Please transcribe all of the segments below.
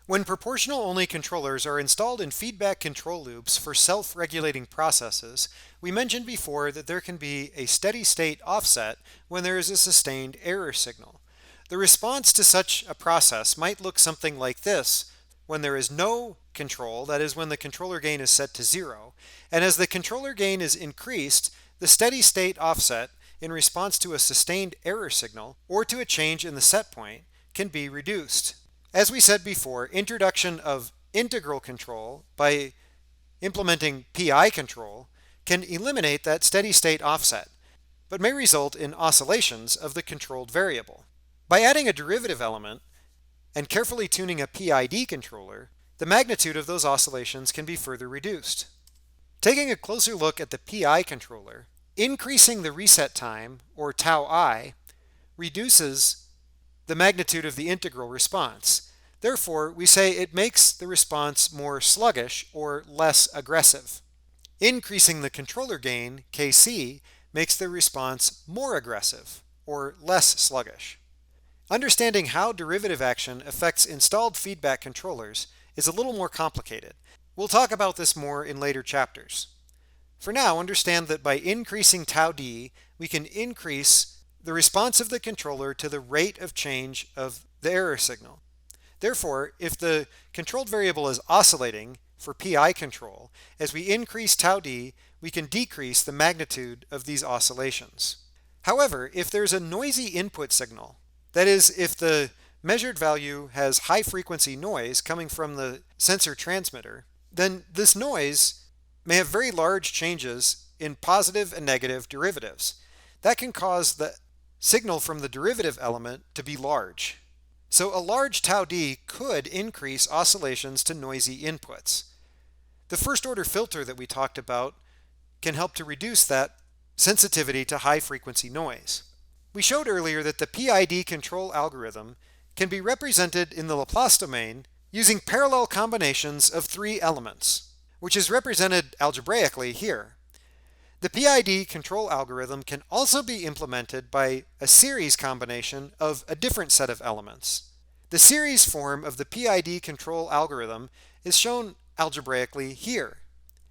When proportional-only controllers are installed in feedback control loops for self-regulating processes, we mentioned before that there can be a steady-state offset when there is a sustained error signal. The response to such a process might look something like this when there is no control, that is when the controller gain is set to 0, and as the controller gain is increased, the steady-state offset in response to a sustained error signal or to a change in the set point can be reduced. As we said before, introduction of integral control by implementing PI control can eliminate that steady-state offset, but may result in oscillations of the controlled variable. By adding a derivative element and carefully tuning a PID controller, the magnitude of those oscillations can be further reduced. Taking a closer look at the PI controller, increasing the reset time, or tau I, reduces the magnitude of the integral response. Therefore, we say it makes the response more sluggish or less aggressive. Increasing the controller gain, Kc, makes the response more aggressive or less sluggish. Understanding how derivative action affects installed feedback controllers is a little more complicated. We'll talk about this more in later chapters. For now, understand that by increasing tau d, we can increase the response of the controller to the rate of change of the error signal. Therefore, if the controlled variable is oscillating for PI control, as we increase tau d, we can decrease the magnitude of these oscillations. However, if there's a noisy input signal, that is, if the measured value has high frequency noise coming from the sensor transmitter, then this noise may have very large changes in positive and negative derivatives. That can cause the signal from the derivative element to be large. So a large tau d could increase oscillations to noisy inputs. The first order filter that we talked about can help to reduce that sensitivity to high frequency noise. We showed earlier that the PID control algorithm can be represented in the Laplace domain using parallel combinations of three elements, which is represented algebraically here. The PID control algorithm can also be implemented by a series combination of a different set of elements. The series form of the PID control algorithm is shown algebraically here.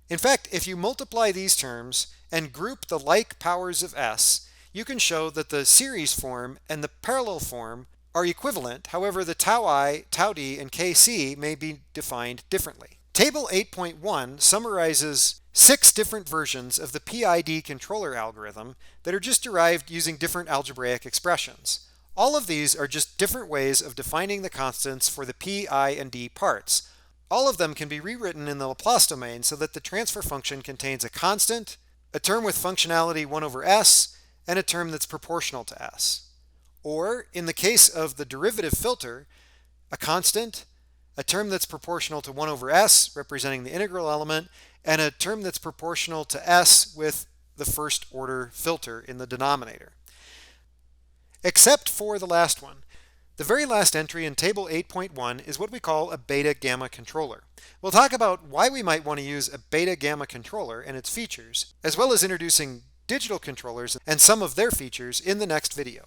In fact, if you multiply these terms and group the like powers of S, you can show that the series form and the parallel form are equivalent. However, the tau I, tau d, and Kc may be defined differently. Table 8.1 summarizes 6 different versions of the PID controller algorithm that are just derived using different algebraic expressions. All of these are just different ways of defining the constants for the P, I, and D parts. All of them can be rewritten in the Laplace domain so that the transfer function contains a constant, a term with functionality 1 over s, and a term that's proportional to s. Or, in the case of the derivative filter, a constant, a term that's proportional to 1 over s, representing the integral element, and a term that's proportional to s with the first order filter in the denominator. Except for the last one. The very last entry in table 8.1 is what we call a beta-gamma controller. We'll talk about why we might want to use a beta-gamma controller and its features, as well as introducing digital controllers and some of their features in the next video.